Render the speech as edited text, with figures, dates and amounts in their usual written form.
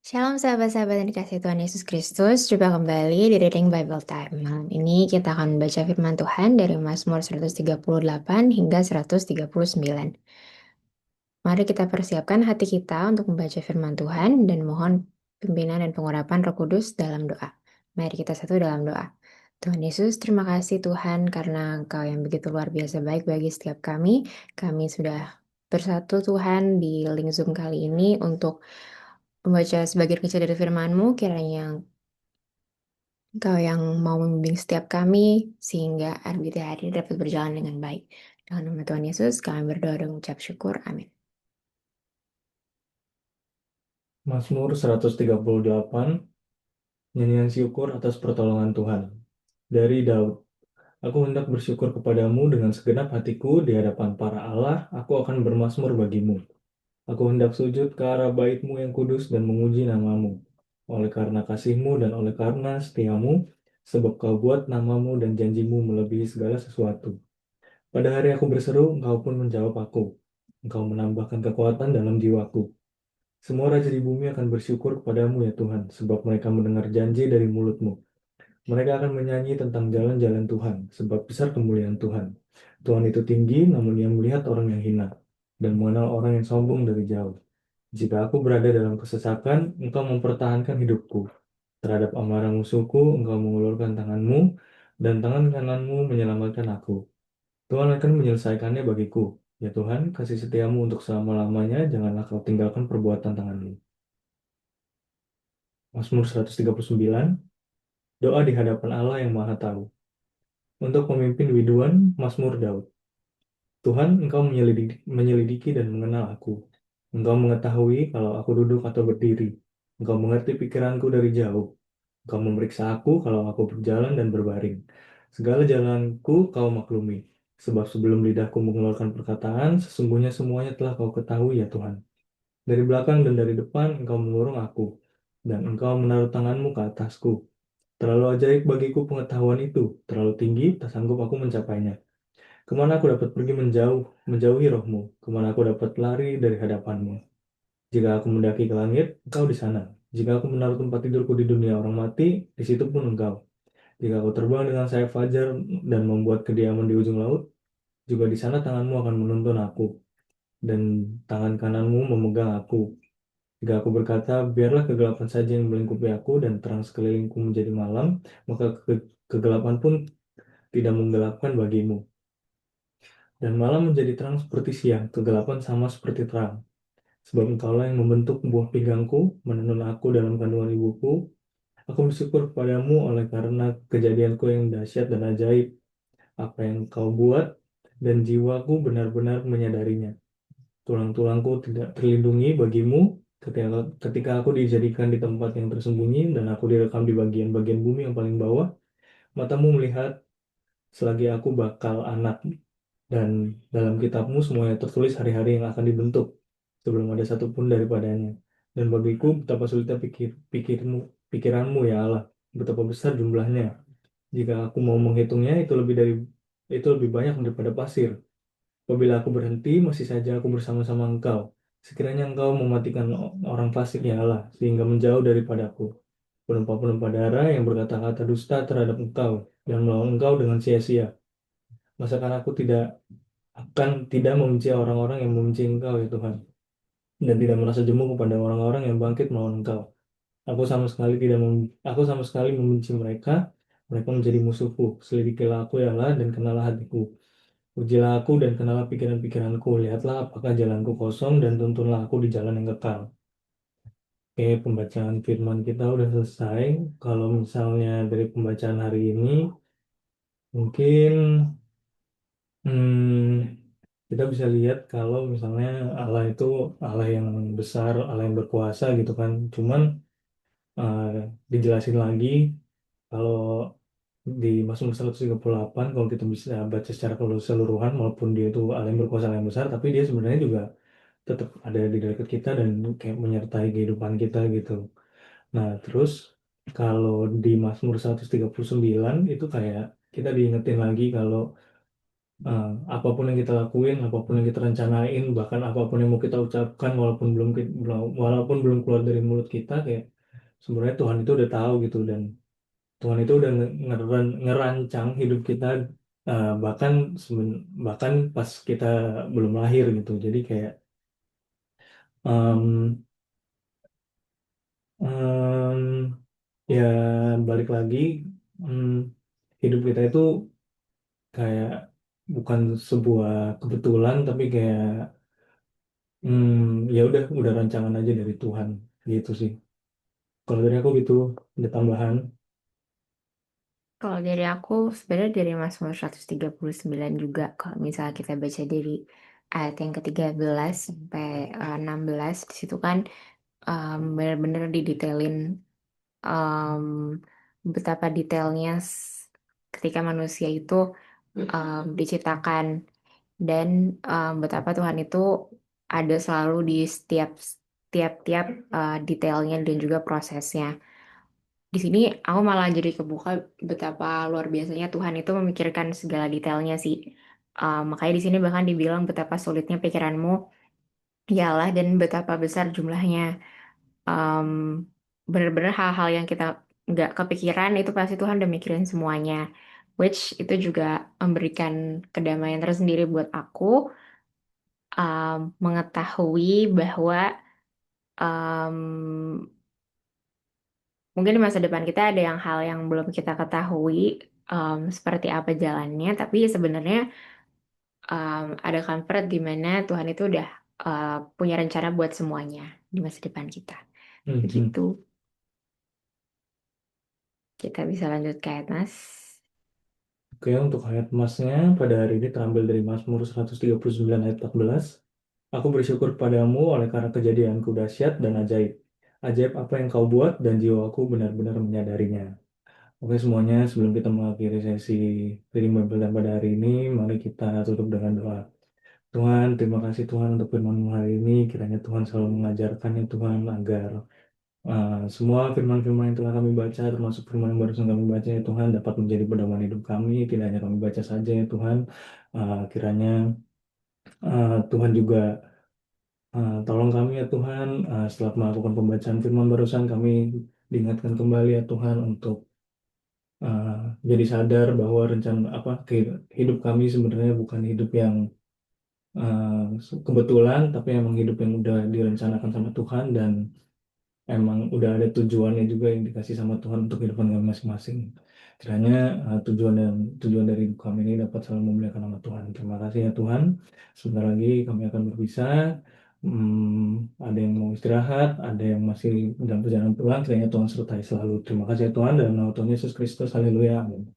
Shalom sahabat-sahabat yang dikasihi Tuhan Yesus Kristus. Jumpa kembali di Reading Bible Time. Malam ini kita akan membaca firman Tuhan dari Mazmur 138 hingga 139. Mari kita persiapkan hati kita untuk membaca firman Tuhan dan mohon pimpinan dan pengurapan Roh Kudus dalam doa. Mari kita satu dalam doa. Tuhan Yesus, terima kasih Tuhan karena Engkau yang begitu luar biasa baik bagi setiap kami. Kami sudah bersatu Tuhan di link Zoom kali ini untuk membaca sebagian kecil dari firman-Mu, kiranya Engkau yang mau membimbing setiap kami, sehingga hari dapat berjalan dengan baik. Dalam nama Tuhan Yesus, kami berdoa dan mengucap syukur. Amin. Mazmur 138, nyanyian syukur atas pertolongan Tuhan. Dari Daud, aku hendak bersyukur kepadamu dengan segenap hatiku di hadapan para Allah, aku akan bermazmur bagimu. Aku hendak sujud ke arah bait-Mu yang kudus dan memuji namamu. Oleh karena kasih-Mu dan oleh karena setiamu, sebab Kau buat namamu dan janjimu melebihi segala sesuatu. Pada hari aku berseru, Engkau pun menjawab aku. Engkau menambahkan kekuatan dalam jiwaku. Semua raja di bumi akan bersyukur kepadamu ya Tuhan, sebab mereka mendengar janji dari mulut-Mu. Mereka akan menyanyi tentang jalan-jalan Tuhan, sebab besar kemuliaan Tuhan. Tuhan itu tinggi, namun Ia melihat orang yang hina, dan mengenal orang yang sombong dari jauh. Jika aku berada dalam kesesakan, Engkau mempertahankan hidupku. Terhadap amarah musuhku, Engkau mengulurkan tangan-Mu, dan tangan kanan-Mu menyelamatkan aku. Tuhan akan menyelesaikannya bagiku. Ya Tuhan, kasih setiamu untuk selama-lamanya, janganlah Kau tinggalkan perbuatan tangan-Mu. Mazmur 139, doa di hadapan Allah yang Maha Tahu. Untuk pemimpin biduan, Mazmur Daud. Tuhan, Engkau menyelidiki dan mengenal aku. Engkau mengetahui kalau aku duduk atau berdiri. Engkau mengerti pikiranku dari jauh. Engkau memeriksa aku kalau aku berjalan dan berbaring. Segala jalanku Kau maklumi. Sebab sebelum lidahku mengeluarkan perkataan, sesungguhnya semuanya telah Kau ketahui ya Tuhan. Dari belakang dan dari depan Engkau mengurung aku, dan Engkau menaruh tangan-Mu ke atasku. Terlalu ajaib bagiku pengetahuan itu, terlalu tinggi, tak sanggup aku mencapainya. Kemana aku dapat pergi menjauhi roh-Mu? Kemana aku dapat lari dari hadapan-Mu? Jika aku mendaki ke langit, Engkau di sana. Jika aku menaruh tempat tidurku di dunia orang mati, di situ pun Engkau. Jika aku terbang dengan sayap fajar dan membuat kediaman di ujung laut, juga di sana tangan-Mu akan menuntun aku, dan tangan kanan-Mu memegang aku. Jika aku berkata, biarlah kegelapan saja yang melingkupi aku dan terang sekelilingku menjadi malam, maka kegelapan pun tidak menggelapkan bagimu. Dan malam menjadi terang seperti siang, kegelapan sama seperti terang. Sebab Engkaulah yang membentuk buah pinggangku, menenun aku dalam kandungan ibuku. Aku bersyukur kepadamu oleh karena kejadianku yang dahsyat dan ajaib, apa yang Kau buat, dan jiwaku benar-benar menyadarinya. Tulang-tulangku tidak terlindungi bagimu ketika aku dijadikan di tempat yang tersembunyi dan aku direkam di bagian-bagian bumi yang paling bawah. Matamu melihat selagi aku bakal anak, dan dalam kitabmu semuanya tertulis hari-hari yang akan dibentuk sebelum ada satupun daripadanya. Dan bagiku betapa sulitnya pikiranmu ya Allah, betapa besar jumlahnya. Jika aku mau menghitungnya, itu lebih banyak daripada pasir. Apabila aku berhenti, masih saja aku bersama-sama Engkau. Sekiranya Engkau mematikan orang fasik ya Allah, sehingga menjauh daripadaku. Penumpang-penumpang darah yang berkata-kata dusta terhadap Engkau dan melawan Engkau dengan sia-sia. Masakan aku tidak membenci orang-orang yang membenci Engkau ya Tuhan, dan tidak merasa jemu kepada orang-orang yang bangkit melawan Engkau. Aku sama sekali membenci mereka. Mereka menjadi musuhku. Selidikilah aku ya Allah dan kenalah hatiku. Ujilah aku dan kenalah pikiran-pikiranku. Lihatlah apakah jalanku kosong dan tuntunlah aku di jalan yang kekal. Oke, pembacaan firman kita udah selesai. Kalau misalnya dari pembacaan hari ini, mungkin kita bisa lihat kalau misalnya Allah itu Allah yang besar, Allah yang berkuasa gitu kan. Cuman eh, dijelasin lagi kalau di Mazmur 138, kalau kita bisa baca secara keseluruhan, walaupun dia itu Allah yang berkuasa, Allah yang besar, tapi dia sebenarnya juga tetap ada di dekat kita dan kayak menyertai kehidupan kita gitu. Nah, terus kalau di Mazmur 139 itu kayak kita diingetin lagi kalau Apapun yang kita lakuin, apapun yang kita rencanain, bahkan apapun yang mau kita ucapkan, walaupun belum keluar dari mulut kita, kayak sebenarnya Tuhan itu udah tahu gitu, dan Tuhan itu udah ngerancang hidup kita, bahkan bahkan pas kita belum lahir gitu. Jadi kayak em, em, ya balik lagi, em, hidup kita itu kayak bukan sebuah kebetulan, tapi kayak ya udah rancangan aja dari Tuhan gitu sih. Kalau dari aku gitu, ada tambahan. Kalau dari aku, sebenarnya dari Mazmur 139 juga, kalau misalnya kita baca dari ayat yang ke-13 sampai 16, di situ kan benar-benar didetailin em, betapa detailnya ketika manusia itu diciptakan, dan betapa Tuhan itu ada selalu di tiap-tiap detailnya dan juga prosesnya. Di sini aku malah jadi kebuka betapa luar biasanya Tuhan itu memikirkan segala detailnya sih. Makanya di sini bahkan dibilang betapa sulitnya pikiranmu, ya Allah, dan betapa besar jumlahnya. Em, Bener-bener hal-hal yang kita nggak kepikiran itu pasti Tuhan udah mikirin semuanya. Which itu juga memberikan kedamaian tersendiri buat aku, mengetahui bahwa em, mungkin di masa depan kita ada yang hal yang belum kita ketahui, seperti apa jalannya, tapi sebenarnya ada comfort di mana Tuhan itu udah punya rencana buat semuanya di masa depan kita. Mhm. Begitu. Kita bisa lanjut ke Mas. Oke, untuk ayat emasnya pada hari ini terambil dari Mazmur 139 ayat 14. Aku bersyukur padamu oleh karena kejadianku dahsyat dan ajaib. Ajaib apa yang kau buat dan jiwaku benar-benar menyadarinya. Oke semuanya, sebelum kita mengakhiri sesi reading Bible dan pada hari ini, mari kita tutup dengan doa. Tuhan, terima kasih Tuhan untuk firman-Mu hari ini. Kiranya Tuhan selalu mengajarkan ya Tuhan, agar semua firman-firman yang telah kami baca, termasuk firman yang barusan kami baca ya Tuhan, dapat menjadi pedoman hidup kami. Tidak hanya kami baca saja ya Tuhan. Kiranya Tuhan juga tolong kami ya Tuhan, setelah melakukan pembacaan firman barusan, kami diingatkan kembali ya Tuhan untuk uh, jadi sadar bahwa rencana apa hidup kami sebenarnya bukan hidup yang kebetulan, tapi emang hidup yang udah direncanakan sama Tuhan, dan emang udah ada tujuannya juga yang dikasih sama Tuhan untuk kehidupan kami masing-masing. Kiranya tujuan dari hidup kami ini dapat selalu memuliakan nama Tuhan. Terima kasih ya Tuhan. Sebentar lagi kami akan berpisah. Ada yang mau istirahat, ada yang masih dalam perjalanan pulang. Kiranya Tuhan sertai selalu. Terima kasih ya Tuhan, dalam nama Tuhan Yesus Kristus. Haleluya. Amin.